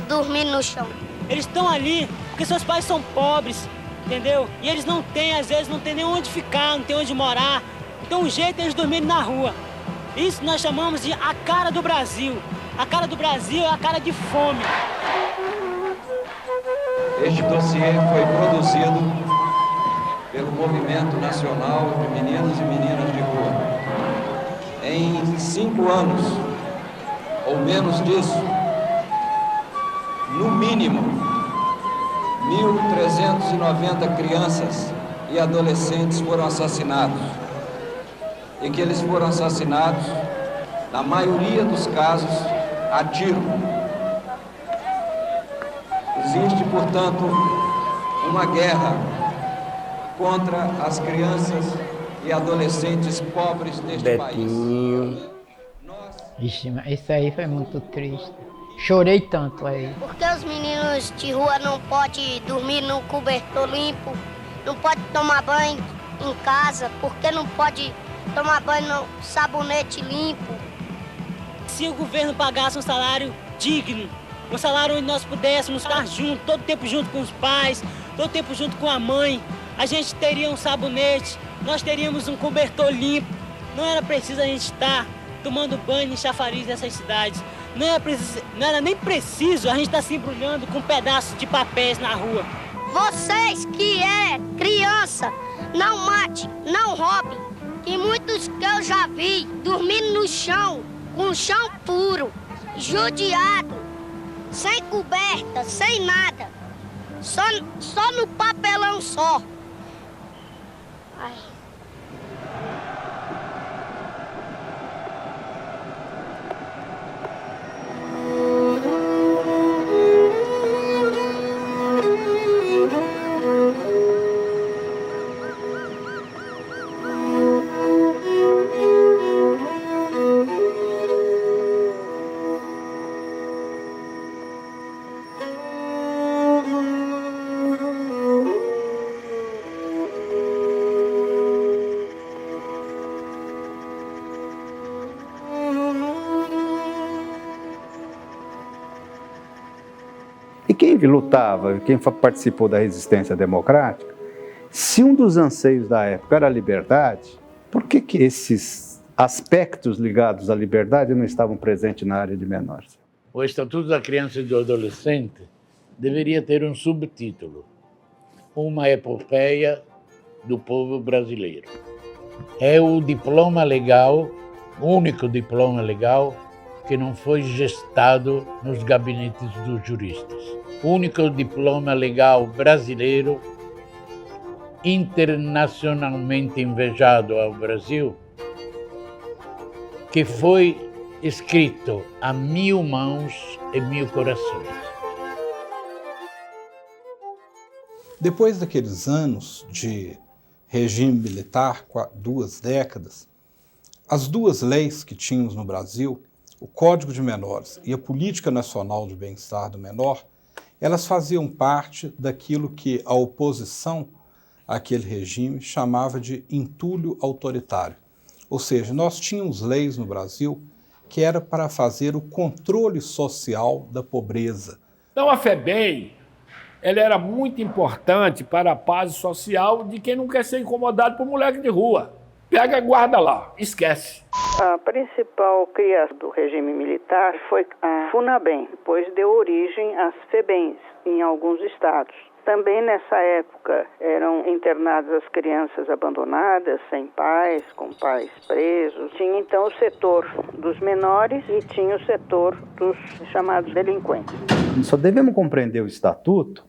Dormindo no chão. Eles estão ali porque seus pais são pobres, entendeu? E eles não têm, às vezes, não tem nem onde ficar, não tem onde morar. Então o jeito é eles dormirem na rua. Isso nós chamamos de a cara do Brasil. A cara do Brasil é a cara de fome. Este dossiê foi produzido pelo Movimento Nacional de Meninos e Meninas de Rua. Em 5 anos, ou menos disso, no mínimo, 1.390 crianças e adolescentes foram assassinados. E que eles foram assassinados, na maioria dos casos, a tiro. Existe, portanto, uma guerra contra as crianças e adolescentes pobres deste país. Vixe, isso aí foi muito triste. Chorei tanto aí. Porque os meninos de rua não podem dormir no cobertor limpo, não pode tomar banho em casa, porque não pode tomar banho no sabonete limpo. Se o governo pagasse um salário digno, um salário onde nós pudéssemos estar juntos, todo tempo junto com os pais, todo tempo junto com a mãe, a gente teria um sabonete, nós teríamos um cobertor limpo. Não era preciso a gente estar tomando banho em chafariz nessas cidades. Não era nem preciso a gente estar se embrulhando com pedaços de papéis na rua. Vocês que é criança, não mate, não roube. E muitos que eu já vi dormindo no chão, com chão puro, judiado, sem coberta, sem nada. Só no papelão só. Ai. E quem lutava, quem participou da resistência democrática, se um dos anseios da época era a liberdade, por que esses aspectos ligados à liberdade não estavam presentes na área de menores? O Estatuto da Criança e do Adolescente deveria ter um subtítulo: Uma epopeia do povo brasileiro. É o diploma legal, o único diploma legal que não foi gestado nos gabinetes dos juristas. O único diploma legal brasileiro, internacionalmente invejado ao Brasil, que foi escrito a 1000 mãos e 1000 corações. Depois daqueles anos de regime militar, 2 décadas, as 2 leis que tínhamos no Brasil, o Código de Menores e a Política Nacional de Bem-Estar do Menor, elas faziam parte daquilo que a oposição àquele regime chamava de entulho autoritário. Ou seja, nós tínhamos leis no Brasil que era para fazer o controle social da pobreza. Então a FEBEM, ela era muito importante para a paz social de quem não quer ser incomodado por moleque de rua. Pega, guarda lá, esquece. A principal criação do regime militar foi a FUNABEM, depois deu origem às FEBEMs em alguns estados. Também nessa época eram internadas as crianças abandonadas, sem pais, com pais presos. Tinha então o setor dos menores e tinha o setor dos chamados delinquentes. Só devemos compreender o Estatuto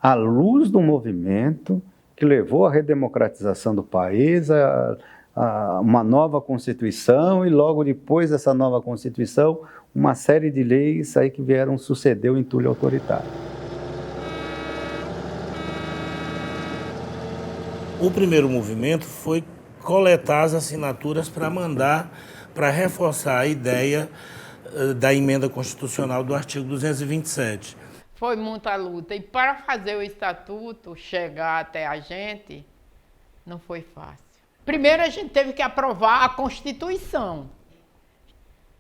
à luz do movimento que levou à redemocratização do país, a uma nova Constituição e logo depois dessa nova Constituição, uma série de leis aí que vieram suceder o entulho autoritário. O primeiro movimento foi coletar as assinaturas para mandar, para reforçar a ideia da emenda constitucional do artigo 227. Foi muita luta. E para fazer o estatuto chegar até a gente, não foi fácil. Primeiro a gente teve que aprovar a Constituição.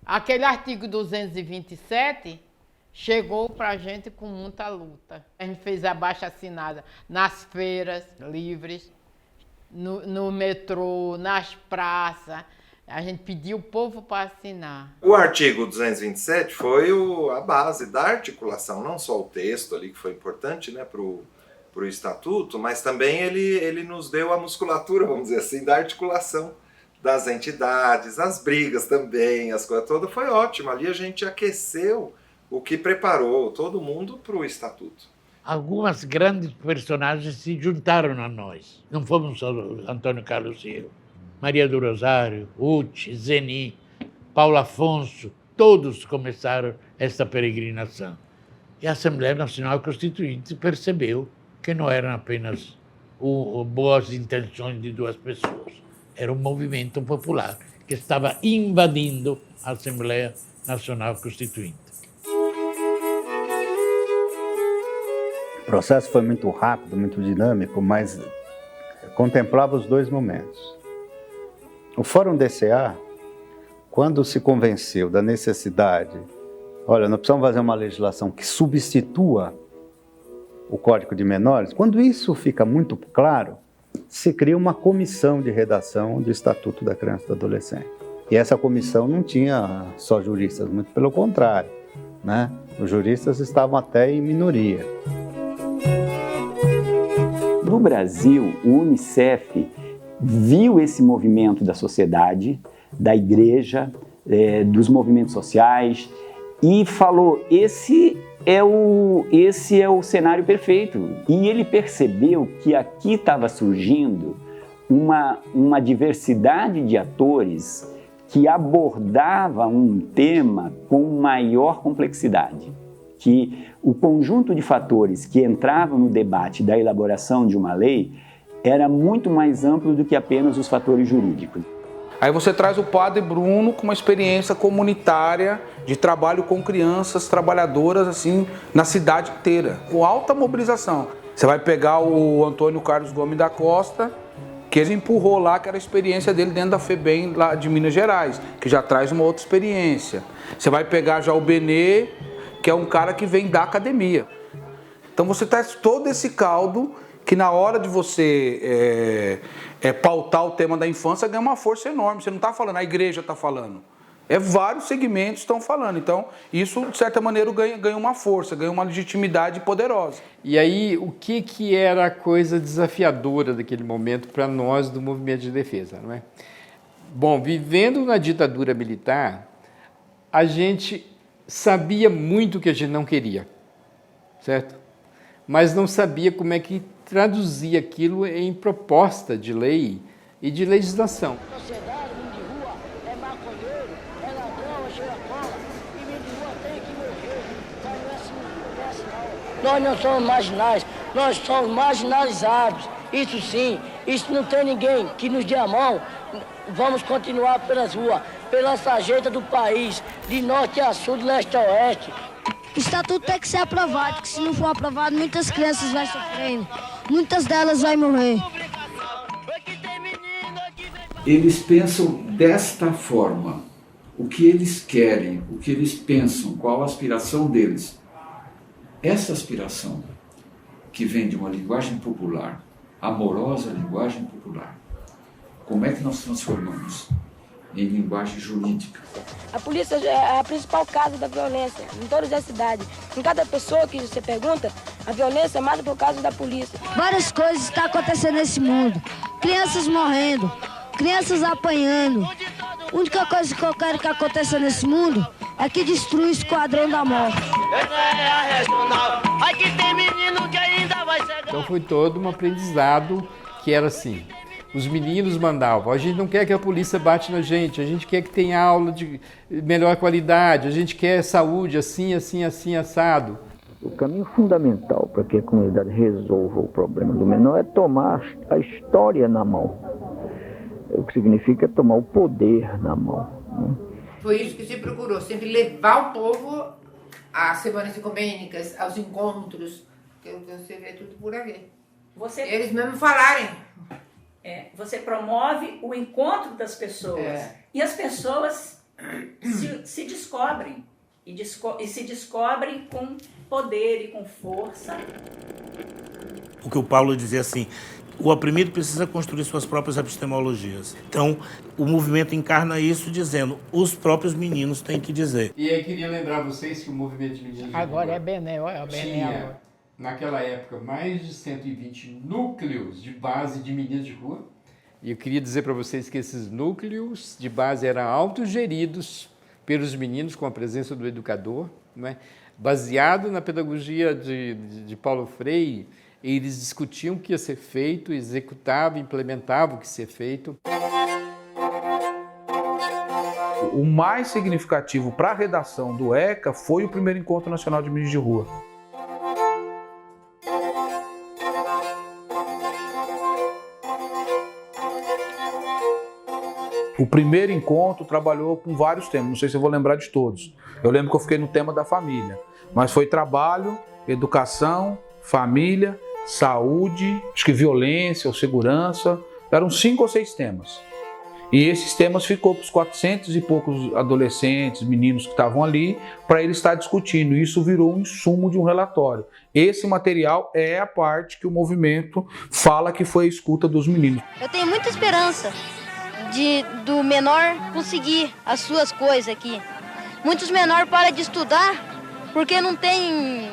Aquele artigo 227 chegou para a gente com muita luta. A gente fez abaixo-assinada nas feiras livres, no metrô, nas praças. A gente pediu o povo para assinar. O artigo 227 foi a base da articulação, não só o texto ali, que foi importante, né, para o Estatuto, mas também ele nos deu a musculatura, vamos dizer assim, da articulação das entidades, as brigas também, as coisas todas. Foi ótimo. Ali a gente aqueceu o que preparou todo mundo para o Estatuto. Algumas grandes personagens se juntaram a nós. Não fomos só Antônio Carlos e eu. Maria do Rosário, Uti, Zeni, Paulo Afonso, todos começaram essa peregrinação. E a Assembleia Nacional Constituinte percebeu que não eram apenas boas intenções de duas pessoas. Era um movimento popular que estava invadindo a Assembleia Nacional Constituinte. O processo foi muito rápido, muito dinâmico, mas contemplava os dois momentos. O Fórum DCA, quando se convenceu da necessidade, olha, nós precisamos fazer uma legislação que substitua o Código de Menores, quando isso fica muito claro, se cria uma comissão de redação do Estatuto da Criança e do Adolescente. E essa comissão não tinha só juristas, muito pelo contrário, né? Os juristas estavam até em minoria. No Brasil, o Unicef viu esse movimento da sociedade, da igreja, dos movimentos sociais e falou, esse é o cenário perfeito. E ele percebeu que aqui estava surgindo uma diversidade de atores que abordava um tema com maior complexidade. Que o conjunto de fatores que entravam no debate da elaboração de uma lei era muito mais amplo do que apenas os fatores jurídicos. Aí você traz o padre Bruno com uma experiência comunitária de trabalho com crianças trabalhadoras assim na cidade inteira, com alta mobilização. Você vai pegar o Antônio Carlos Gomes da Costa, que ele empurrou lá, que era a experiência dele dentro da FEBEM lá de Minas Gerais, que já traz uma outra experiência. Você vai pegar já o Benê, que é um cara que vem da academia. Então você traz todo esse caldo que na hora de você pautar o tema da infância ganha uma força enorme. Você não está falando, a igreja está falando. Vários segmentos estão falando. Então, isso, de certa maneira, ganha uma força, ganha uma legitimidade poderosa. E aí, o que era a coisa desafiadora daquele momento para nós do movimento de defesa, não é? Bom, vivendo na ditadura militar, a gente sabia muito o que a gente não queria, certo? Mas não sabia como é que traduzia aquilo em proposta de lei e de legislação. Nós não somos marginais, nós somos marginalizados. Isso sim, isso não tem ninguém que nos dê a mão. Vamos continuar pelas ruas, pela sarjeta do país, de norte a sul, de leste a oeste. O estatuto tem que ser aprovado, porque se não for aprovado, muitas crianças vão sofrendo. Muitas delas vão morrer. Eles pensam desta forma. O que eles querem, o que eles pensam, qual a aspiração deles. Essa aspiração, que vem de uma linguagem popular, amorosa linguagem popular, como é que nós transformamos em linguagem jurídica? A polícia é a principal causa da violência em todas as cidades. Em cada pessoa que você pergunta, a violência é mais por causa da polícia. Várias coisas estão acontecendo nesse mundo. Crianças morrendo, crianças apanhando. A única coisa que eu quero que aconteça nesse mundo é que destrua o esquadrão da morte. Essa é a regional. Aqui tem menino que ainda vai chegar. Então foi todo um aprendizado que era assim. Os meninos mandavam, a gente não quer que a polícia bate na gente, a gente quer que tenha aula de melhor qualidade, a gente quer saúde assim, assim, assim, assado. O caminho fundamental para que a comunidade resolva o problema do menor é tomar a história na mão. O que significa tomar o poder na mão. Né? Foi isso que se procurou, sempre levar o povo às semanas ecumênicas, aos encontros, que você vê tudo por aqui. Eles mesmo falarem. Você promove o encontro das pessoas e as pessoas se descobrem e se descobrem com poder e com força. O que o Paulo dizia assim, o oprimido precisa construir suas próprias epistemologias. Então, o movimento encarna isso dizendo, os próprios meninos têm que dizer. E aí queria lembrar vocês que o movimento de meninos Agora é Benel, é o Benel. tinha, naquela época, mais de 120 núcleos de base de meninos de rua. E eu queria dizer para vocês que esses núcleos de base eram autogeridos pelos meninos com a presença do educador, não é? Baseado na pedagogia de Paulo Freire, eles discutiam o que ia ser feito, executavam, implementavam o que ia ser feito. O mais significativo para a redação do ECA foi o primeiro Encontro Nacional de Meninos de Rua. O primeiro encontro trabalhou com vários temas, não sei se eu vou lembrar de todos. Eu lembro que eu fiquei no tema da família, mas foi trabalho, educação, família, saúde, acho que violência ou segurança, eram 5 ou 6 temas. E esses temas ficou para os 400 e poucos adolescentes, meninos que estavam ali, para eles estar discutindo. E isso virou um insumo de um relatório. Esse material é a parte que o movimento fala que foi a escuta dos meninos. Eu tenho muita esperança do menor conseguir as suas coisas aqui. Muitos menores param de estudar porque não tem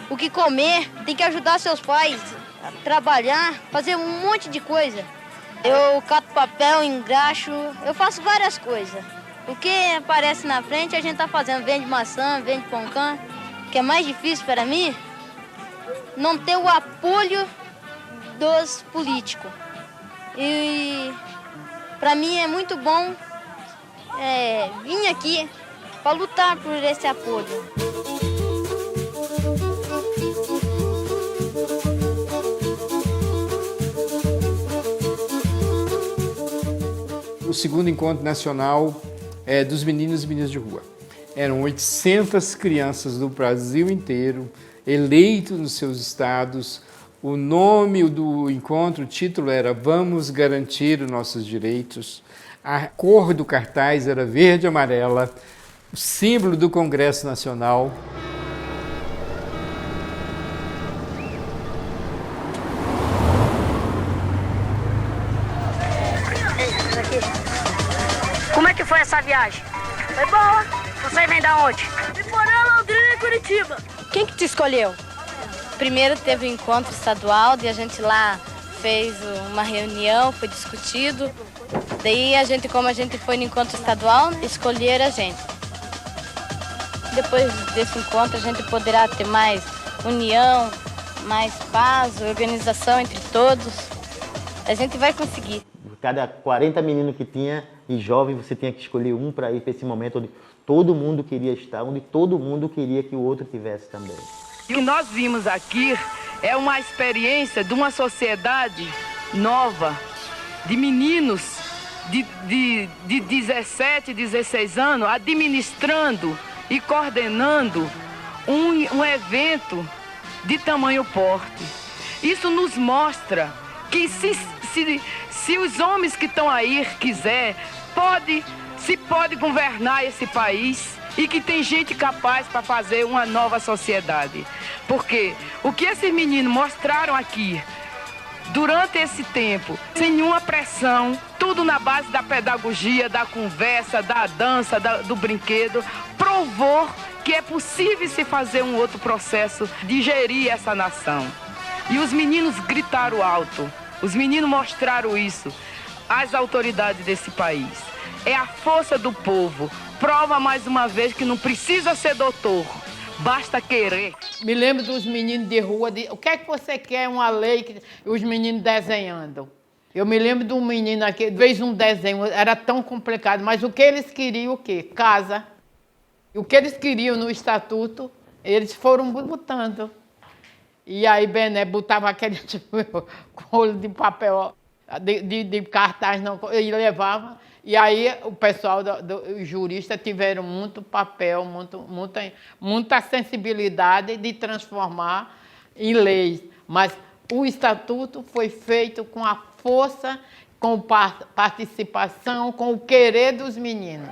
o que comer, tem que ajudar seus pais a trabalhar, fazer um monte de coisa. Eu cato papel, engraxo, eu faço várias coisas. O que aparece na frente a gente tá fazendo, vende maçã, vende poncã. O que é mais difícil para mim, não ter o apoio dos políticos. E para mim é muito bom vir aqui para lutar por esse apoio. O segundo encontro nacional dos meninos e meninas de rua. Eram 800 crianças do Brasil inteiro, eleitos nos seus estados. O nome do encontro, o título era Vamos Garantir os Nossos Direitos. A cor do cartaz era verde e amarela, o símbolo do Congresso Nacional. Como é que foi essa viagem? Foi boa. Você vem da onde? De Porã, Londrina e Curitiba. Quem que te escolheu? Primeiro teve o encontro estadual, e a gente lá fez uma reunião, foi discutido. Daí como a gente foi no encontro estadual, escolheram a gente. Depois desse encontro a gente poderá ter mais união, mais paz, organização entre todos. A gente vai conseguir. Cada 40 meninos que tinha e jovem, você tinha que escolher um para ir para esse momento onde todo mundo queria estar, onde todo mundo queria que o outro tivesse também. O que nós vimos aqui é uma experiência de uma sociedade nova, de meninos de 17, 16 anos, administrando e coordenando um evento de tamanho porte. Isso nos mostra que se os homens que estão aí quiser, se pode governar esse país e que tem gente capaz para fazer uma nova sociedade. Porque o que esses meninos mostraram aqui, durante esse tempo, sem nenhuma pressão, tudo na base da pedagogia, da conversa, da dança, do brinquedo, provou que é possível se fazer um outro processo de gerir essa nação. E os meninos gritaram alto, os meninos mostraram isso às autoridades desse país. É a força do povo. Prova mais uma vez que não precisa ser doutor basta querer. Me lembro dos meninos de rua, o que é que você quer? Uma lei, os meninos desenhando. Eu me lembro de um menino aqui, fez um desenho, era tão complicado, mas o que eles queriam, o quê? Casa. E o que eles queriam no estatuto, eles foram botando. E aí Bené botava aquele tipo, rolo de papel, de cartaz, não, e levava. E aí o pessoal os juristas tiveram muito papel, muita sensibilidade de transformar em leis. Mas o estatuto foi feito com a força, com participação, com o querer dos meninos.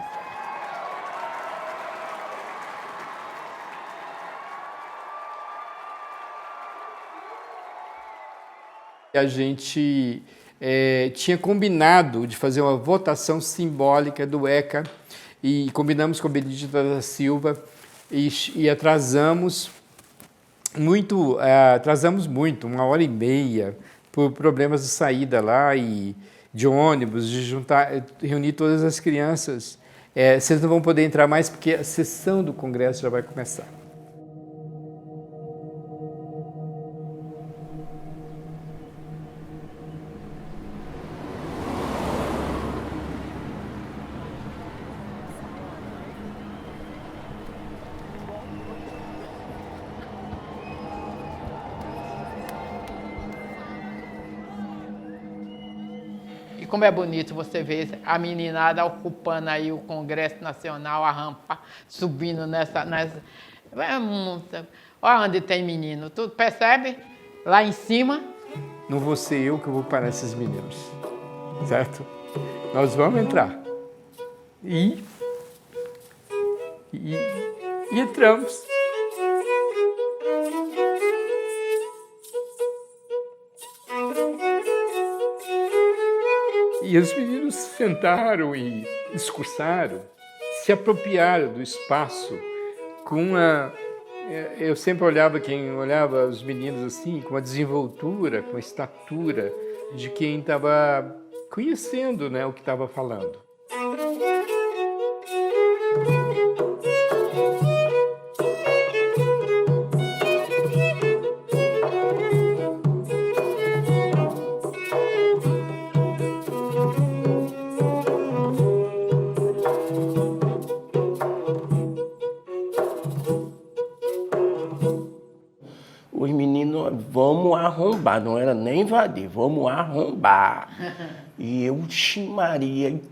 A gente tinha combinado de fazer uma votação simbólica do ECA e combinamos com a Benedita da Silva e atrasamos muito, 1h30, por problemas de saída lá e de ônibus, de reunir todas as crianças. Vocês não vão poder entrar mais porque a sessão do Congresso já vai começar. E como é bonito você ver a meninada ocupando aí o Congresso Nacional, a rampa, subindo nessa... Olha onde tem menino, tu percebe? Lá em cima. Não vou ser eu que vou parar esses meninos, certo? Nós vamos entrar. E entramos. E os meninos sentaram e discursaram, se apropriaram do espaço com uma... Eu sempre olhava, quem olhava os meninos assim, com uma desenvoltura, com a estatura de quem estava conhecendo, né, o que estava falando. Os meninos, vamos arrombar, não era nem invadir, vamos arrombar. E eu, Maria, e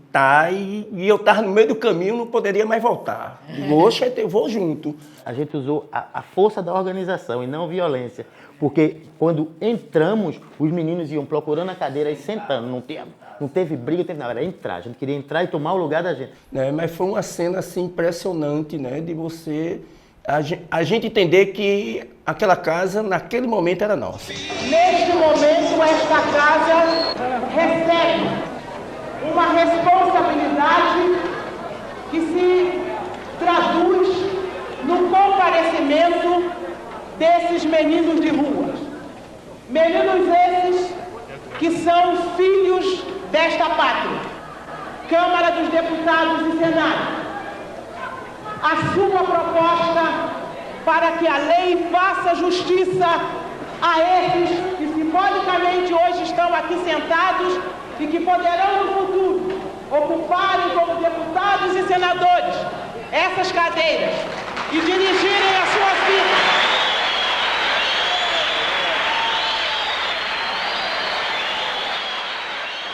eu estava no meio do caminho, não poderia mais voltar. Digo, oxe, eu vou junto. A gente usou a força da organização e não violência, porque quando entramos, os meninos iam procurando a cadeira e sentando, não teve briga, não teve nada, era entrar, a gente queria entrar e tomar o lugar da gente. Mas foi uma cena assim, impressionante, né, de você... A gente entender que aquela casa, naquele momento, era nossa. Neste momento, esta casa recebe uma responsabilidade que se traduz no comparecimento desses meninos de rua. Meninos esses que são filhos desta pátria. Câmara dos Deputados e Senado. A sua proposta para que a lei faça justiça a esses que simbolicamente hoje estão aqui sentados e que poderão no futuro ocuparem como deputados e senadores essas cadeiras e dirigirem a sua vida.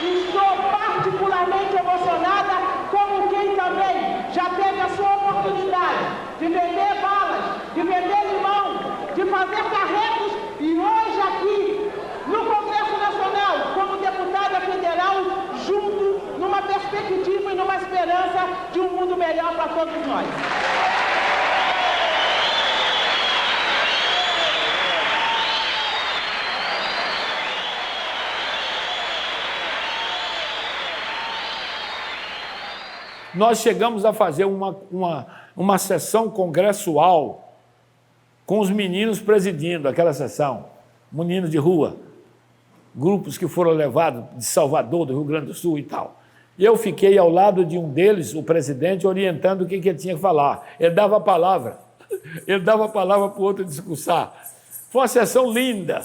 Estou particularmente emocionada como quem também já teve a sua oportunidade de vender balas, de vender limão, de fazer carretos e hoje aqui no Congresso Nacional, como deputada federal, junto numa perspectiva e numa esperança de um mundo melhor para todos nós. Nós chegamos a fazer uma sessão congressual com os meninos presidindo aquela sessão, meninos de rua, grupos que foram levados de Salvador, do Rio Grande do Sul e tal. E eu fiquei ao lado de um deles, o presidente, orientando o que ele tinha que falar. Ele dava a palavra Ele dava a palavra para o outro discursar. Foi uma sessão linda,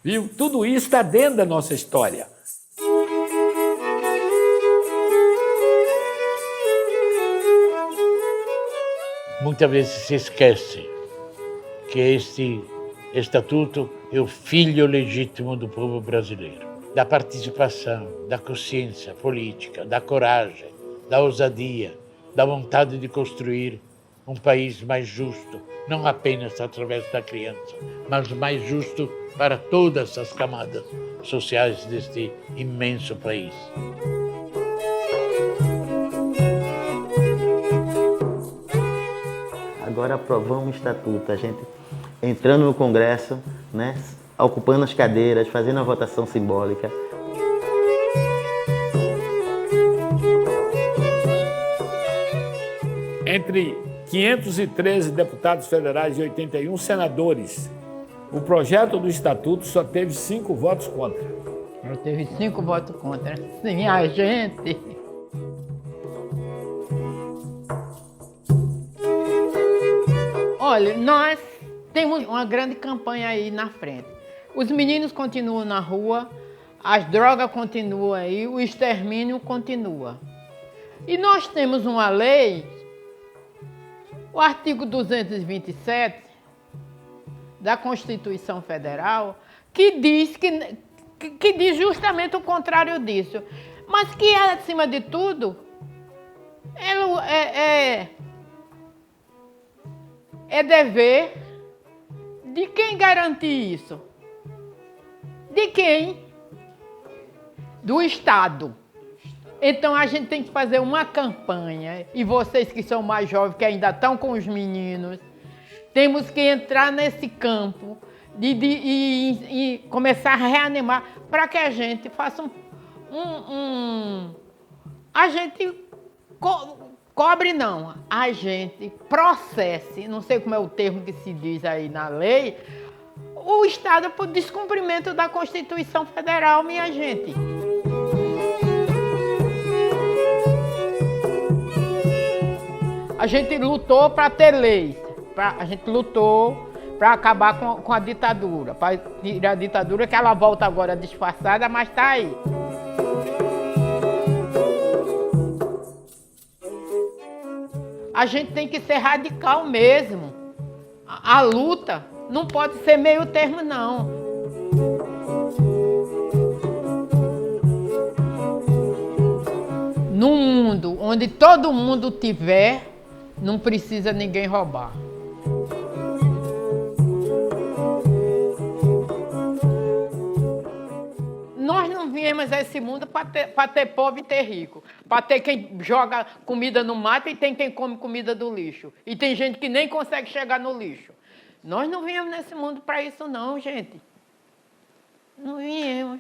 viu? Tudo isso está dentro da nossa história. Muitas vezes se esquece que este estatuto é o filho legítimo do povo brasileiro, da participação, da consciência política, da coragem, da ousadia, da vontade de construir um país mais justo, não apenas através da criança, mas mais justo para todas as camadas sociais deste imenso país. Agora aprovamos um estatuto, a gente entrando no Congresso, né, ocupando as cadeiras, fazendo a votação simbólica. Entre 513 deputados federais e 81 senadores, o projeto do estatuto só teve 5 votos contra. Só teve 5 votos contra. Sim, a gente. Olha, nós temos uma grande campanha aí na frente. Os meninos continuam na rua, as drogas continuam aí, o extermínio continua. E nós temos uma lei, o artigo 227 da Constituição Federal, que diz justamente o contrário disso. Mas que, acima de tudo, é dever de quem garantir isso? De quem? Do Estado. Então a gente tem que fazer uma campanha, e vocês que são mais jovens, que ainda estão com os meninos, temos que entrar nesse campo e começar a reanimar para que a gente faça a gente cobre não, a gente processe, não sei como é o termo que se diz aí na lei, o Estado por descumprimento da Constituição Federal, minha gente. A gente lutou para ter leis, a gente lutou para acabar com a ditadura, para tirar a ditadura, que ela volta agora disfarçada, mas está aí. A gente tem que ser radical mesmo. A luta não pode ser meio termo, não. Num mundo onde todo mundo tiver, não precisa ninguém roubar. Nós não viemos a esse mundo para ter pobre e ter rico. Para ter quem joga comida no mato e tem quem come comida do lixo. E tem gente que nem consegue chegar no lixo. Nós não viemos nesse mundo para isso não, gente. Não viemos.